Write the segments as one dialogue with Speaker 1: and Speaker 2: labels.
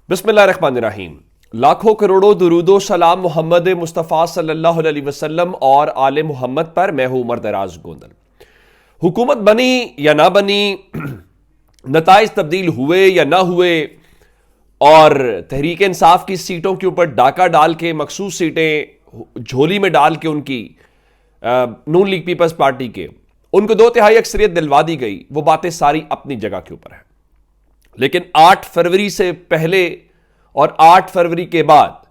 Speaker 1: बिस्मिल्लाहिर्रहमानिर्रहीम। लाखों करोड़ों दुरूदो सलाम मोहम्मद मुस्तफ़ा सल्लल्लाहु अलैहि वसल्लम और आले मोहम्मद पर। मैं हूं उमर दराज गोंदल। हुकूमत बनी या ना बनी, नताइज तब्दील हुए या ना हुए, और तहरीक इंसाफ की सीटों के ऊपर डाका डाल के मखसूस सीटें झोली में डाल के उनकी नून लीग पीपल्स पार्टी के उनको 2/3 अक्सरियत दिलवा दी गई। वो बातें सारी अपनी जगह के ऊपर है, लेकिन 8 फरवरी से पहले और 8 फरवरी के बाद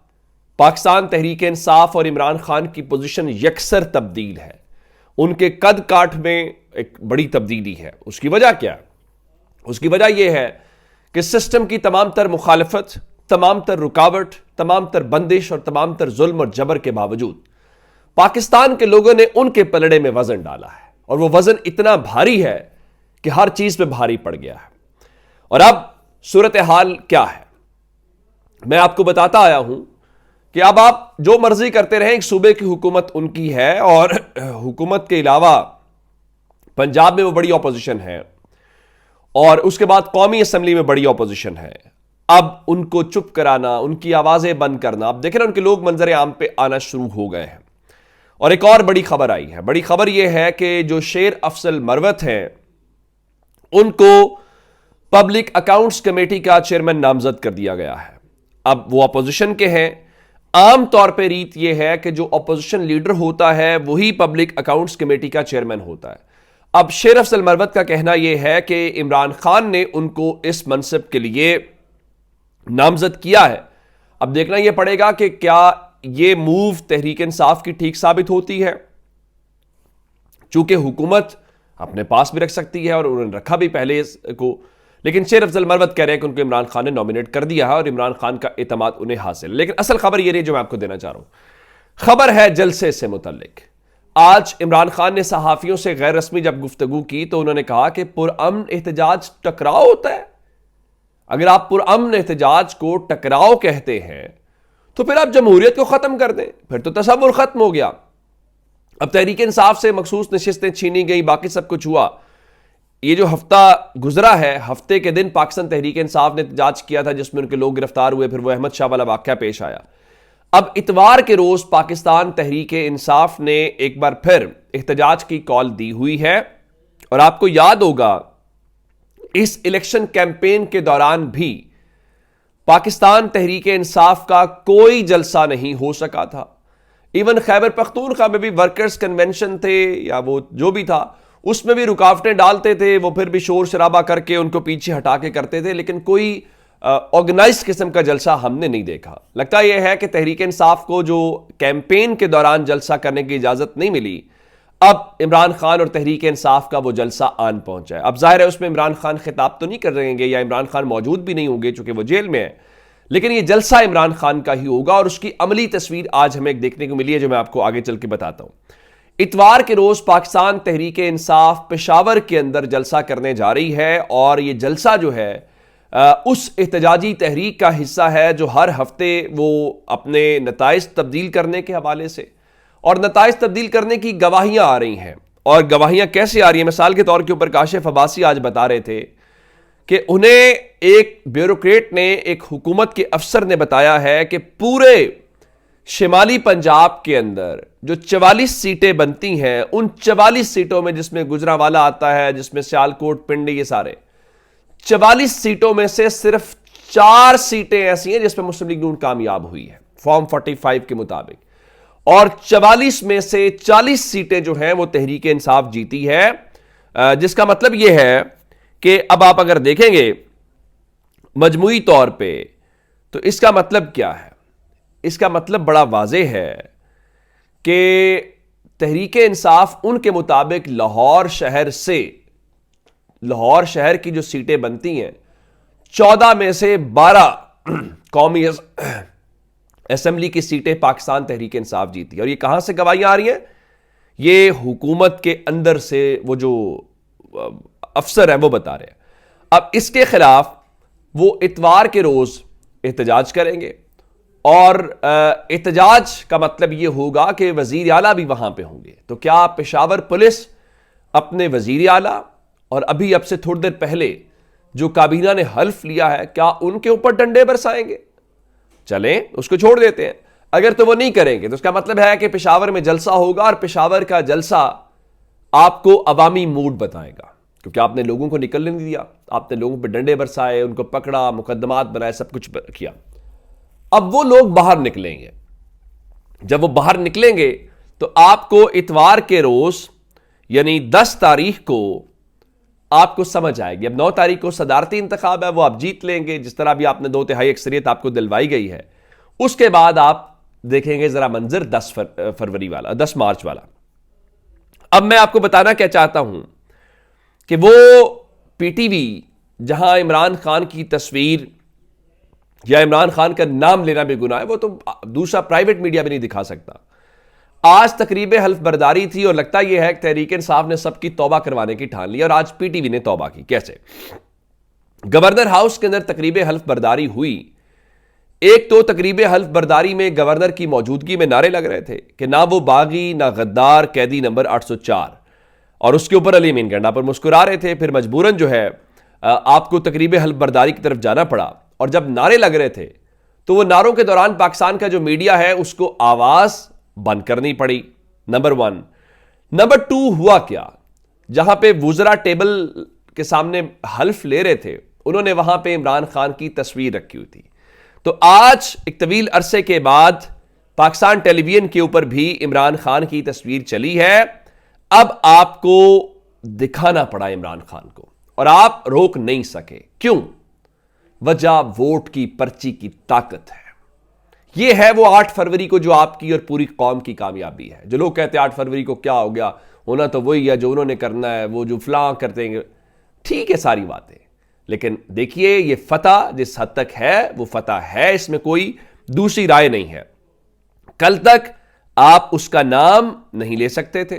Speaker 1: पाकिस्तान तहरीक इंसाफ और इमरान खान की पोजीशन यकसर तब्दील है। उनके कद काठ में एक बड़ी तब्दीली है। उसकी वजह क्या है? उसकी वजह यह है कि सिस्टम की तमाम तर मुखालफत, तमाम तर रुकावट, तमाम तर बंदिश और तमाम तर जुल्म और जबर के बावजूद पाकिस्तान के लोगों ने उनके पलड़े में वजन डाला है, और वो वजन इतना भारी है कि हर चीज पे भारी पड़ गया है। और अब सूरत हाल क्या है मैं आपको बताता आया हूं कि अब आप जो मर्जी करते रहें, एक सूबे की हुकूमत उनकी है, और हुकूमत के अलावा पंजाब में वो बड़ी ऑपोजिशन है, और उसके बाद कौमी असम्बली में बड़ी ऑपोजिशन है। अब उनको चुप कराना, उनकी आवाजें बंद करना, अब देखें ना उनके लोग मंजर आम पे आना शुरू हो गए हैं। और एक और बड़ी खबर आई है। बड़ी खबर यह है कि जो शेर अफजल मरवत हैं उनको पब्लिक अकाउंट्स कमेटी का चेयरमैन नामजद कर दिया गया है। अब वो अपोजिशन के हैं। आम तौर पे रीत यह है कि जो अपोजिशन लीडर होता है वही पब्लिक अकाउंट्स कमेटी का चेयरमैन होता है। अब शेर अफजल मरवत का कहना यह है कि इमरान खान ने उनको इस मनसब के लिए नामजद किया है। अब देखना यह पड़ेगा कि क्या यह मूव तहरीक इंसाफ की ठीक साबित होती है, चूंकि हुकूमत अपने पास भी रख सकती है और उन्होंने रखा भी पहले को। लेकिन शेर अफजल मरवत कह रहे हैं कि उनको इमरान खान ने नॉमिनेट कर दिया है और इमरान खान का एतमाद उन्हें हासिल। लेकिन असल खबर यह नहीं जो मैं आपको देना चाह रहा हूं। खबर है जलसे से मुतल्लिक। आज इमरान खान ने सहाफियों से गैर रस्मी जब गुफ्तगू की तो उन्होंने कहा कि पुरअमन एहतजाज टकराव होता है। अगर आप पुरअमन एहतजाज को टकराव कहते हैं तो फिर आप जमहूरियत को खत्म कर दें, फिर तो तसव्वुर खत्म हो गया। अब तहरीक इंसाफ से मखसूस नशिस्तें छीनी गई, बाकी सब कुछ हुआ। ये जो हफ्ता गुजरा है, हफ्ते के दिन पाकिस्तान तहरीक इंसाफ ने एहतजाज किया था जिसमें उनके लोग गिरफ्तार हुए, फिर वो अहमद शाह वाला वाकया पेश आया। अब इतवार के रोज पाकिस्तान तहरीक इंसाफ ने एक बार फिर एहतजाज की कॉल दी हुई है। और आपको याद होगा इस इलेक्शन कैंपेन के दौरान भी पाकिस्तान तहरीक इंसाफ का कोई जलसा नहीं हो सका था। इवन खैबर पख्तूनख्वा में भी वर्कर्स कन्वेंशन थे या वो जो भी था, उसमें भी रुकावटें डालते थे। वो फिर भी शोर शराबा करके उनको पीछे हटा के करते थे, लेकिन कोई ऑर्गेनाइज किस्म का जलसा हमने नहीं देखा। लगता यह है कि तहरीक इंसाफ को जो कैंपेन के दौरान जलसा करने की इजाजत नहीं मिली, अब इमरान खान और तहरीक इंसाफ का वो जलसा आन पहुंचा है। अब जाहिर है उसमें इमरान खान खिताब तो नहीं कर रहेंगे या इमरान खान मौजूद भी नहीं होंगे चूंकि वो जेल में है, लेकिन ये जलसा इमरान खान का ही होगा। और उसकी अमली तस्वीर आज हमें देखने को मिली है जो मैं आपको आगे चल के बताता हूं। इतवार के रोज पाकिस्तान तहरीक इंसाफ पेशावर के अंदर जलसा करने जा रही है, और ये जलसा जो है उस एहतजाजी तहरीक का हिस्सा है जो हर हफ्ते वो अपने नताइज तब्दील करने के हवाले से और नताइज तब्दील करने की गवाहियां आ रही हैं। और गवाहियां कैसे आ रही हैं? मिसाल के तौर के ऊपर काशिफ अब्बासी आज बता रहे थे कि उन्हें एक ब्यूरोक्रेट ने, एक हुकूमत के अफसर ने बताया है कि पूरे शिमाली पंजाब के अंदर जो 44 सीटें बनती हैं, उन 44 सीटों में जिसमें गुजरांवाला आता है, जिसमें सियालकोट, पिंडी, ये सारे 44 सीटों में से सिर्फ 4 सीटें ऐसी हैं जिसमें मुस्लिम लीग नून कामयाब हुई है फॉर्म 45 के मुताबिक, और 44 में से 40 सीटें जो हैं वो तहरीक इंसाफ जीती है। जिसका मतलब यह है कि अब आप अगर देखेंगे मजमूई तौर पे तो इसका मतलब क्या है? इसका मतलब बड़ा वाज़ेह है कि तहरीक इंसाफ उनके मुताबिक लाहौर शहर की जो सीटें बनती हैं 14 में से 12 कौमी असेंबली की सीटें पाकिस्तान तहरीक इंसाफ जीती है। और ये कहां से गवाहियां आ रही हैं? ये हुकूमत के अंदर से वो जो अफसर है वो बता रहे हैं। अब इसके खिलाफ वो इतवार के रोज एहतजाज करेंगे, और एहतजाज का मतलब यह होगा कि वजीर आला भी वहां पे होंगे। तो क्या पेशावर पुलिस अपने वजीर आला और अभी अब से थोड़ी देर पहले जो काबीना ने हल्फ लिया है, क्या उनके ऊपर डंडे बरसाएंगे? चलें, उसको छोड़ देते हैं। अगर तो वो नहीं करेंगे तो उसका मतलब है कि पेशावर में जलसा होगा, और पेशावर का जलसा आपको अवामी मूड बताएगा, क्योंकि आपने लोगों को निकलने नहीं दिया, आपने लोगों पर डंडे बरसाए, उनको पकड़ा, मुकदमात बनाए, सब कुछ किया। अब वो लोग बाहर निकलेंगे। जब वो बाहर निकलेंगे तो आपको इतवार के रोज यानी 10 तारीख को आपको समझ आएगी। अब 9 तारीख को सदारती इंतखाब है, वो आप जीत लेंगे, जिस तरह भी आपने 2/3 अक्सरियत आपको दिलवाई गई है। उसके बाद आप देखेंगे जरा मंजर 10 फरवरी वाला, 10 मार्च वाला। अब मैं आपको बताना क्या चाहता हूं कि वो पीटीवी जहां इमरान खान की तस्वीर या इमरान खान का नाम लेना भी गुनाह है, वो तो दूसरा प्राइवेट मीडिया भी नहीं दिखा सकता। आज तकरीब हल्फ बर्दारी थी और लगता यह है कि तहरीक इंसाफ ने सबकी तौबा करवाने की ठान ली, और आज पीटीवी ने तौबा की। कैसे? गवर्नर हाउस के अंदर तकरीब हल्फ बर्दारी हुई। एक तो तकरीब हल्फ बर्दारी में गवर्नर की मौजूदगी में नारे लग रहे थे कि ना वो बागी ना गद्दार, कैदी नंबर 804, और उसके ऊपर अली अमीन गंडापुर मुस्कुरा रहे थे। फिर मजबूरन जो है आपको तकरीब हल्फ बर्दारी की तरफ जाना पड़ा, और जब नारे लग रहे थे तो वो नारों के दौरान पाकिस्तान का जो मीडिया है उसको आवाज बंद करनी पड़ी, नंबर 1। नंबर 2 हुआ क्या, जहां पे वुजरा टेबल के सामने हल्फ ले रहे थे, उन्होंने वहां पे इमरान खान की तस्वीर रखी हुई थी। तो आज एक तवील अरसे के बाद पाकिस्तान टेलीविजन के ऊपर भी इमरान खान की तस्वीर चली है। अब आपको दिखाना पड़ा इमरान खान को, और आप रोक नहीं सके। क्यों? वजह वोट की पर्ची की ताकत है। यह है वो 8 फरवरी को जो आपकी और पूरी कौम की कामयाबी है। जो लोग कहते हैं 8 फरवरी को क्या हो गया, होना तो वही है जो उन्होंने करना है, वो जो फलां करते हैं, ठीक है सारी बातें, लेकिन देखिए ये फतह जिस हद तक है वो फतह है, इसमें कोई दूसरी राय नहीं है। कल तक आप उसका नाम नहीं ले सकते थे,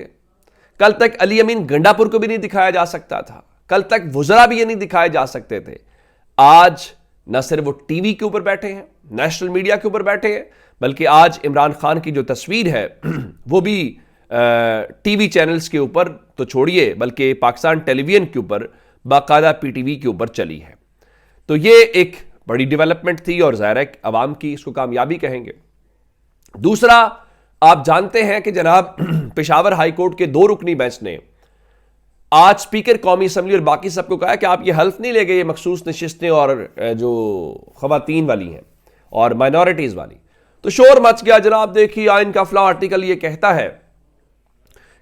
Speaker 1: कल तक अली अमीन गंडापुर को भी नहीं दिखाया जा सकता था, कल तक वुजरा भी ये नहीं दिखाए जा सकते थे। आज न सिर्फ वो टीवी के ऊपर बैठे हैं, नेशनल मीडिया के ऊपर बैठे हैं, बल्कि आज इमरान खान की जो तस्वीर है वो भी टीवी चैनल्स के ऊपर तो छोड़िए, बल्कि पाकिस्तान टेलीविजन के ऊपर बाकायदा पीटीवी के ऊपर चली है। तो ये एक बड़ी डेवलपमेंट थी, और ज़ाहिर है अवाम की इसको कामयाबी कहेंगे। दूसरा, आप जानते हैं कि जनाब पेशावर हाईकोर्ट के 2 रुकनी बेंच ने आज स्पीकर कौमी असम्बली और बाकी सबको कहा कि आप ये हल्फ नहीं ले गए, ये मखसूस नशिस्तें और जो खवातीन वाली हैं और माइनॉरिटीज़ वाली। तो शोर मच गया, जनाब देखिए आइन का फला आर्टिकल ये कहता है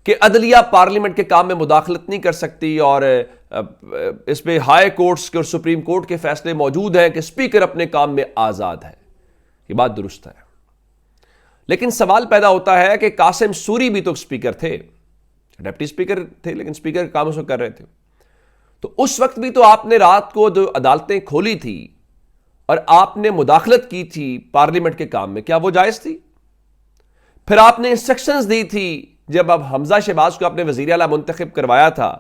Speaker 1: कि अदलिया पार्लियामेंट के काम में मुदाखलत नहीं कर सकती, और इस पे हाई कोर्ट्स के और सुप्रीम कोर्ट के फैसले मौजूद हैं कि स्पीकर अपने काम में आज़ाद है। ये बात दुरुस्त है, लेकिन सवाल पैदा होता है कि कासिम सूरी भी तो स्पीकर थे, डिप्टी स्पीकर थे, लेकिन स्पीकर काम उसको कर रहे थे। तो उस वक्त भी तो आपने रात को जो अदालतें खोली थी और आपने मुदाखलत की थी पार्लियामेंट के काम में, क्या वो जायज थी? फिर आपने इंस्ट्रक्शंस दी थी जब अब हमजा शहबाज को आपने वजीर आला मुंतखब करवाया था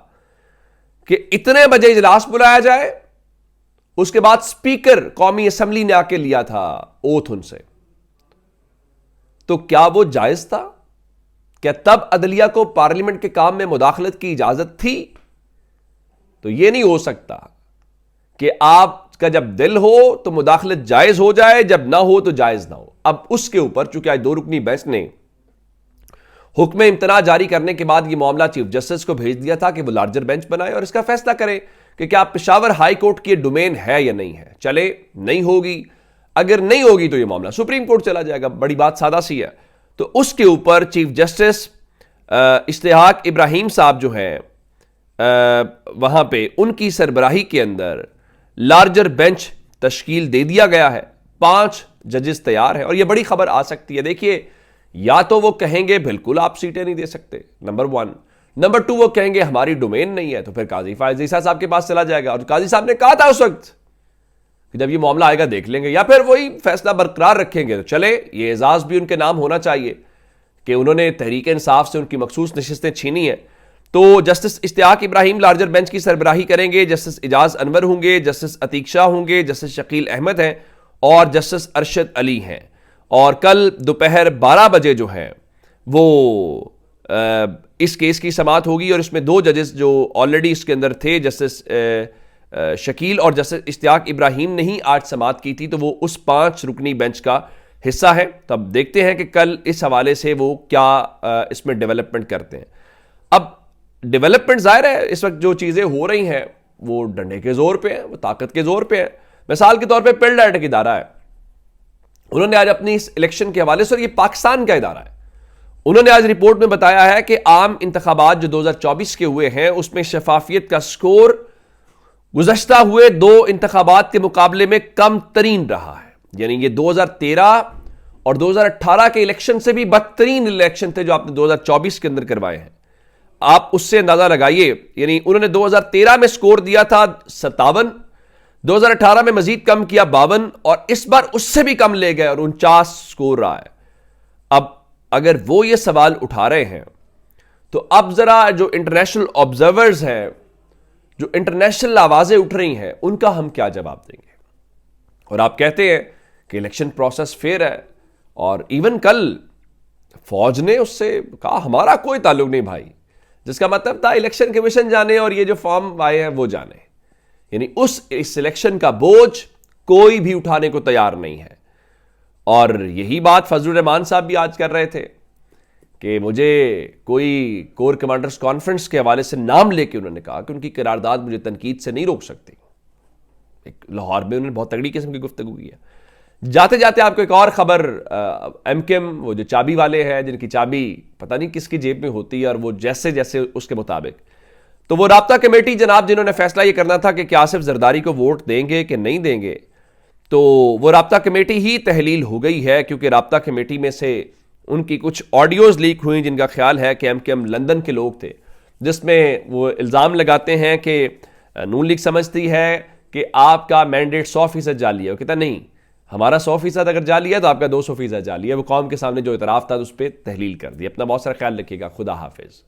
Speaker 1: कि इतने बजे इजलास बुलाया जाए, उसके बाद स्पीकर कौमी असम्बली ने आके लिया था ओथ उनसे, तो क्या वो जायज था? क्या तब अदलिया को पार्लियामेंट के काम में मुदाखलत की इजाजत थी? तो यह नहीं हो सकता कि आपका जब दिल हो तो मुदाखलत जायज हो जाए, जब ना हो तो जायज ना हो। अब उसके ऊपर चूंकि आज 2 रुकनी बेंच ने हुक्म इम्तना जारी करने के बाद यह मामला चीफ जस्टिस को भेज दिया था कि वो लार्जर बेंच बनाए और इसका फैसला करें कि क्या पेशावर हाई कोर्ट की डोमेन है या नहीं है। चले, नहीं होगी, अगर नहीं होगी तो यह मामला सुप्रीम कोर्ट चला जाएगा। बड़ी बात सादा सी है। तो उसके ऊपर चीफ जस्टिस इश्तिहाक इब्राहिम साहब जो हैं वहां पे उनकी सरबराही के अंदर लार्जर बेंच तश्कील दे दिया गया है। 5 जजेस तैयार हैं और यह बड़ी खबर आ सकती है। देखिए, या तो वो कहेंगे बिल्कुल आप सीटें नहीं दे सकते, नंबर 1, नंबर 2 वो कहेंगे हमारी डोमेन नहीं है, तो फिर काजी फायज ईसा साहब के पास चला जाएगा। और काजी साहब ने कहा था उस वक्त कि जब ये मामला आएगा देख लेंगे, या फिर वही फैसला बरकरार रखेंगे। तो चले, ये एजाज भी उनके नाम होना चाहिए कि उन्होंने तहरीक इंसाफ से उनकी मखसूस नशिस्तें छीनी है। तो justice Ishtiaq Ibrahim larger bench की सरबराही करेंगे, जस्टिस इजाज अनवर होंगे, जस्टिस अतीक शाह होंगे, जस्टिस शकील अहमद हैं और जस्टिस अरशद अली हैं। और कल दोपहर 12 बजे जो है वो इस केस की समाअत होगी और इसमें 2 जजेस जो ऑलरेडी इसके अंदर थे, जस्टिस शकील और जस्टिस इश्तियाक इब्राहिम ने ही आज समाअत की थी, तो वो उस 5 रुकनी बेंच का हिस्सा है। तो अब देखते हैं कि कल इस हवाले से वो क्या इसमें डेवलपमेंट करते हैं। अब डेवलपमेंट जाहिर है इस वक्त जो चीज़ें हो रही हैं वो डंडे के जोर पे हैं, वो ताकत के जोर पे हैं। मिसाल के तौर पे पिल डाइट का इदारा है, उन्होंने आज अपनी इस इलेक्शन के हवाले से, और ये पाकिस्तान का इदारा है, उन्होंने आज रिपोर्ट में बताया है कि आम इंतखाबात जो 2024 के हुए हैं उसमें शफाफियत का स्कोर गुज़श्ता हुए 2 इंतखाबात के मुकाबले में कम तरीन रहा है। यानी ये 2013 और 2018 के इलेक्शन से भी बदतरीन इलेक्शन थे जो आपने 2024 के अंदर करवाए हैं। आप उससे अंदाजा लगाइए, यानी उन्होंने 2013 में स्कोर दिया था 57, 2018 में मजीद कम किया 52, और इस बार उससे भी कम ले गए और 49 स्कोर रहा है। अब अगर वो ये सवाल उठा रहे हैं तो अब जरा जो इंटरनेशनल ऑब्जर्वर्स हैं, जो इंटरनेशनल आवाजें उठ रही हैं, उनका हम क्या जवाब देंगे। और आप कहते हैं कि इलेक्शन प्रोसेस फेयर है, और इवन कल फौज ने उससे कहा हमारा कोई ताल्लुक नहीं भाई, जिसका मतलब था इलेक्शन कमीशन जाने और ये जो फॉर्म आए हैं वो जाने। यानी इस इलेक्शन का बोझ कोई भी उठाने को तैयार नहीं है। और यही बात फजलुर रहमान साहब भी आज कर रहे थे कि मुझे कोई कोर कमांडर्स कॉन्फ्रेंस के हवाले से नाम लेके उन्होंने कहा कि उनकी करारदाद मुझे तनकीद से नहीं रोक सकती। एक लाहौर में उन्होंने बहुत तगड़ी किस्म की गुफ्तगू की है। जाते जाते आपको एक और खबर, एमकेएम वो जो चाबी वाले हैं जिनकी चाबी पता नहीं किसकी जेब में होती है, और वो जैसे जैसे उसके मुताबिक, तो वो राब्ता कमेटी जनाब जिन्होंने फैसला ये करना था कि क्या आसिफ जरदारी को वोट देंगे कि नहीं देंगे, तो वो राब्ता कमेटी ही तहलील हो गई है, क्योंकि राब्ता कमेटी में से उनकी कुछ ऑडियोज लीक हुई जिनका ख्याल है कि एमकेएम लंदन के लोग थे, जिसमें वो इल्ज़ाम लगाते हैं कि नून लीग समझती है कि आपका मैंडेट 100% जाली है। वो कहता नहीं, हमारा 100% अगर जाली है तो आपका 200% जाली है। वो कौम के सामने जो इतराफ़ था उस पर तहलील कर दी। अपना बहुत सारा ख्याल रखिएगा। खुदा हाफिज़।